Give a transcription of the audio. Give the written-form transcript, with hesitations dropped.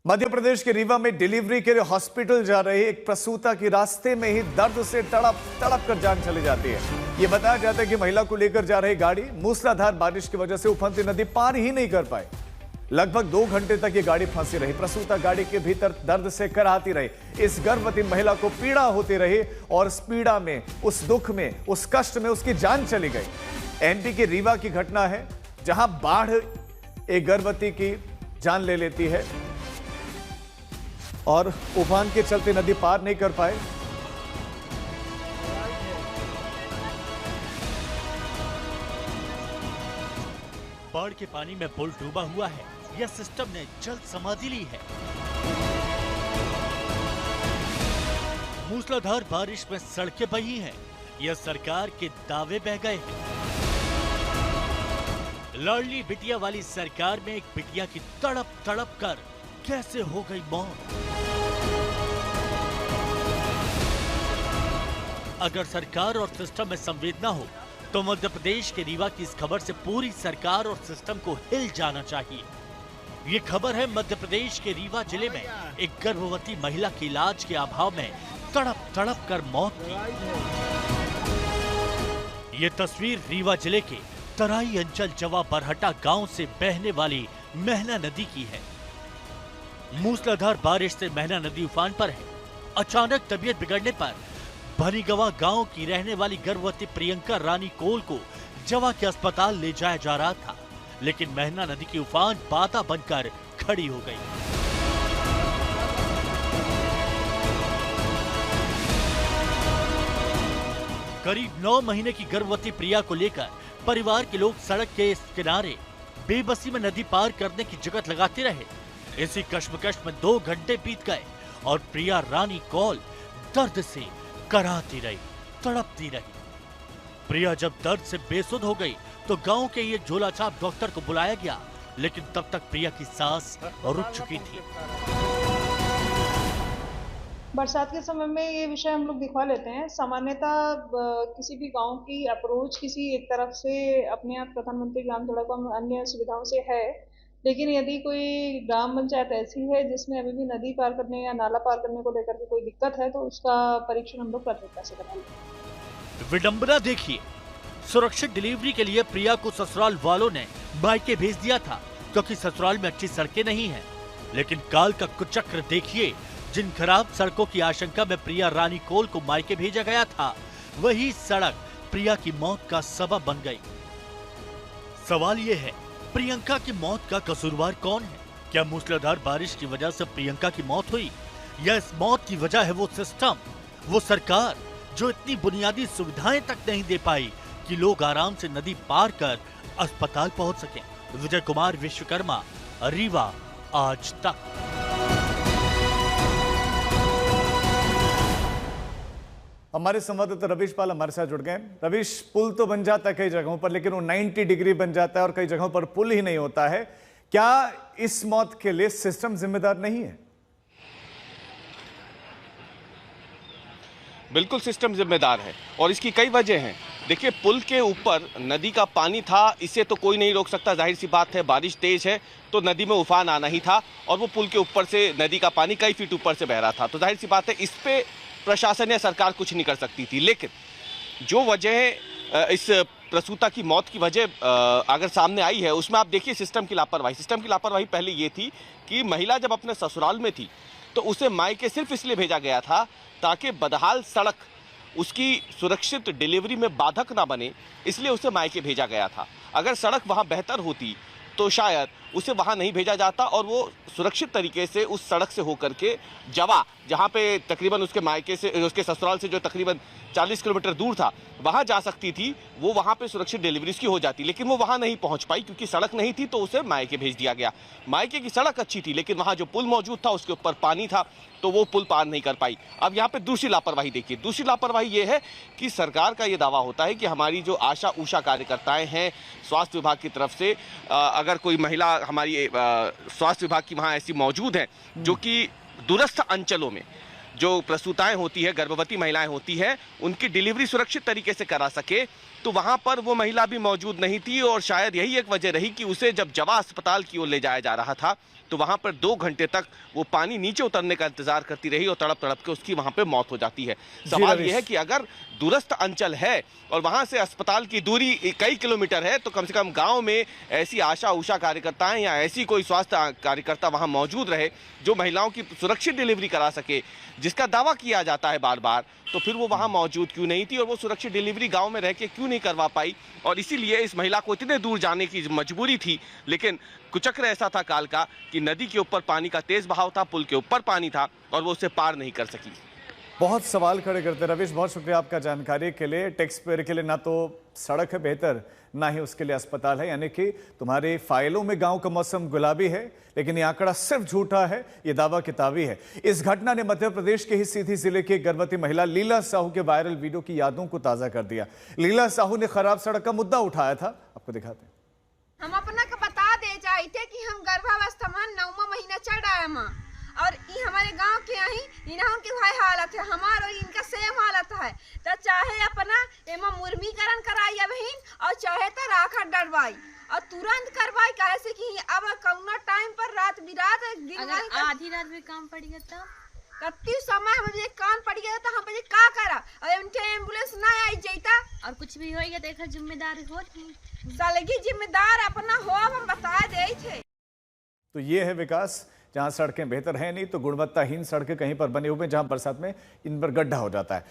मध्य प्रदेश के रीवा में डिलीवरी के लिए हॉस्पिटल जा रही एक प्रसूता की रास्ते में ही दर्द से तड़प तड़प कर जान चली जाती है। ये बताया जाता है कि महिला को लेकर जा रही गाड़ी मूसलाधार बारिश की वजह से उफनती नदी पार ही नहीं कर पाई। लगभग 2 घंटे तक ये गाड़ी फंसी रही। प्रसूता गाड़ी के भीतर दर्द से कराहती रही। इस गर्भवती महिला को पीड़ा होती रही और इस पीड़ा में, उस दुख में, उस कष्ट में उसकी जान चली गई। एमपी के रीवा की घटना है जहां बाढ़ एक गर्भवती की जान ले लेती है और उफान के चलते नदी पार नहीं कर पाए। बाढ़ के पानी में पुल डूबा हुआ है या सिस्टम ने जल्द समाधि ली है। मूसलाधार बारिश में सड़कें बही हैं या सरकार के दावे बह गए हैं। लाडली बिटिया वाली सरकार में एक बिटिया की तड़प तड़प कर कैसे हो गई मौत। अगर सरकार और सिस्टम में संवेदना हो तो मध्य प्रदेश के रीवा की इस खबर से पूरी सरकार और सिस्टम को हिल जाना चाहिए। ये खबर है मध्य प्रदेश के रीवा जिले में एक गर्भवती महिला के इलाज के अभाव में तड़प तड़प कर मौत की। ये तस्वीर रीवा जिले के तराई अंचल जवा बरहटा गांव से बहने वाली मेहना नदी की है। मूसलाधार बारिश से मेहना नदी उफान पर है। अचानक तबीयत बिगड़ने पर भनीगवा गांव की रहने वाली गर्भवती प्रियंका रानी कोल को जवा के अस्पताल ले जाया जा रहा था, लेकिन मेहना नदी की उफान बाधा बनकर खड़ी हो गई। करीब 9 महीने की गर्भवती प्रिया को लेकर परिवार के लोग सड़क के किनारे बेबसी में नदी पार करने की जुगत लगाते रहे। इसी कश्मकश में 2 घंटे बीत गए और प्रिया रानी कौल दर्द से कराहती रही, तड़पती रही। प्रिया जब दर्द से बेसुध हो गई तो गांव के ये झोलाछाप डॉक्टर को बुलाया गया, लेकिन तब तक प्रिया की सांस रुक चुकी थी। बरसात के समय में ये विषय हम लोग दिखवा लेते हैं। सामान्यतः किसी भी गांव की अप्रोच किसी एक तरफ से अपने आप प्रधानमंत्री ग्राम सड़क और अन्य सुविधाओं से है, लेकिन यदि कोई ग्राम पंचायत ऐसी है जिसमें अभी भी नदी पार करने या नाला पार करने को लेकर के कोई दिक्कत है तो उसका परीक्षण हम लोग प्राथमिकता से करा लेते हैं। विडंबना देखिए, सुरक्षित डिलीवरी के लिए प्रिया को ससुराल वालों ने मायके भेज दिया था क्योंकि ससुराल में अच्छी सड़कें नहीं हैं। लेकिन काल का कुचक्र देखिए, जिन खराब सड़कों की आशंका में प्रिया रानी कोल को मायके भेजा गया था, वही सड़क प्रिया की मौत का सबब बन गई। सवाल ये है, प्रियंका की मौत का कसूरवार कौन है? क्या मूसलाधार बारिश की वजह से प्रियंका की मौत हुई या इस मौत की वजह है वो सिस्टम, वो सरकार जो इतनी बुनियादी सुविधाएं तक नहीं दे पाई कि लोग आराम से नदी पार कर अस्पताल पहुंच सकें। विजय कुमार विश्वकर्मा, रीवा, आज तक। हमारे संवाददाता रवीश पाल हमारे साथ जुड़ गए। रवीश, पुल तो बन जाता है कई जगहों पर, लेकिन वो 90 डिग्री बन जाता है और कई जगहों पर पुल ही नहीं होता है। क्या इस मौत के लिए सिस्टम जिम्मेदार नहीं है? बिल्कुल सिस्टम जिम्मेदार है और इसकी कई वजह हैं। देखिए, पुल के ऊपर नदी का पानी था, इसे तो कोई नहीं रोक सकता। जाहिर सी बात है, बारिश तेज है तो नदी में उफान आना ही था और वो पुल के ऊपर से नदी का पानी कई फीट ऊपर से बह रहा था, तो जाहिर सी बात है इस पे प्रशासन या सरकार कुछ नहीं कर सकती थी। लेकिन जो वजह इस प्रसूता की मौत की वजह अगर सामने आई है, उसमें आप देखिए सिस्टम की लापरवाही। सिस्टम की लापरवाही पहले ये थी कि महिला जब अपने ससुराल में थी तो उसे मायके सिर्फ इसलिए भेजा गया था ताकि बदहाल सड़क उसकी सुरक्षित डिलीवरी में बाधक ना बने, इसलिए उसे मायके भेजा गया था। अगर सड़क वहाँ बेहतर होती तो शायद उसे वहाँ नहीं भेजा जाता और वो सुरक्षित तरीके से उस सड़क से होकर के जवा, जहाँ पे तकरीबन उसके मायके से, उसके ससुराल से जो तकरीबन 40 किलोमीटर दूर था, वहाँ जा सकती थी। वो वहाँ पे सुरक्षित डिलीवरी की हो जाती, लेकिन वो वहाँ नहीं पहुँच पाई क्योंकि सड़क नहीं थी, तो उसे मायके भेज दिया गया। मायके की सड़क अच्छी थी, लेकिन वहाँ जो पुल मौजूद था उसके ऊपर पानी था, तो वो पुल पार नहीं कर पाई। अब यहाँ पे दूसरी लापरवाही देखिए। दूसरी लापरवाही ये है कि सरकार का ये दावा होता है कि हमारी जो आशा उषा कार्यकर्ताएं हैं स्वास्थ्य विभाग की तरफ से, अगर कोई महिला हमारी स्वास्थ्य विभाग की वहाँ ऐसी मौजूद है जो कि दूरस्थ अंचलों में जो प्रसूताएं होती है, गर्भवती महिलाएं होती हैं, उनकी डिलीवरी सुरक्षित तरीके से करा सके, तो वहां पर वो महिला भी मौजूद नहीं थी और शायद यही एक वजह रही कि उसे जब जवा अस्पताल की ओर ले जाया जा रहा था तो वहां पर 2 घंटे तक वो पानी नीचे उतरने का इंतजार करती रही और तड़प तड़प के उसकी वहां पे मौत हो जाती है। सवाल यह है कि अगर दूरस्थ अंचल है और वहां से अस्पताल की दूरी कई किलोमीटर है तो कम से कम गांव में ऐसी आशा उषा कार्यकर्ताएं या ऐसी कोई स्वास्थ्य कार्यकर्ता वहां मौजूद रहे जो महिलाओं की सुरक्षित डिलीवरी करा सके, जिसका दावा किया जाता है बार बार, तो फिर वो वहां मौजूद क्यों नहीं थी और वो सुरक्षित डिलीवरी गांव में रह के क्यों नहीं करवा पाई। और इसीलिए इस महिला को इतने दूर जाने की मजबूरी थी। लेकिन कुचक्र ऐसा था काल का कि नदी के ऊपर पानी का तेज बहाव था, पुल के ऊपर पानी था और वो उसे पार नहीं कर सकी। बहुत सवाल खड़े करते रवीश, बहुत शुक्रिया आपका जानकारी के लिए। टैक्स पेयर के लिए ना तो सड़क है बेहतर, ना ही उसके लिए अस्पताल है, यानी कि तुम्हारी फाइलों में गांव का मौसम गुलाबी है, लेकिन ये आंकड़ा सिर्फ झूठा है, ये दावा किताबी है। इस घटना ने मध्य प्रदेश के ही सीधी जिले की गर्भवती महिला लीला साहू के वायरल वीडियो की यादों को ताजा कर दिया। लीला साहू ने खराब सड़क का मुद्दा उठाया था, आपको दिखाते हैं। हम अपना के बता दे जाए थे कि हम गर्भावस्था में 9वां महीना चढ़ रहा है माँ, और ये हमारे गांव के यही इन्हों की भाई हालत है, हमार और इनका सेम हालत है। तो चाहे अपना एमा मुर्मीकरण कराई बहन और चाहे तो राखा डरवाई और तुरंत करवाई, काहे से कि अब कौना टाइम पर रात बिरात अगर आधी रात में काम पड़ गया तब कत्ती समय मुझे कान पड़ गया तो हम का करा और उनके एम्बुलेंस ना आई जाता और कुछ भी हो गया तो एक जिम्मेदार हो सालगी जिम्मेदार अपना हो, हम बता दे थे। तो ये है विकास, जहां सड़कें बेहतर हैं नहीं तो गुणवत्ताहीन सड़कें कहीं पर बने हुए, जहां बरसात में इन पर गड्ढा हो जाता है।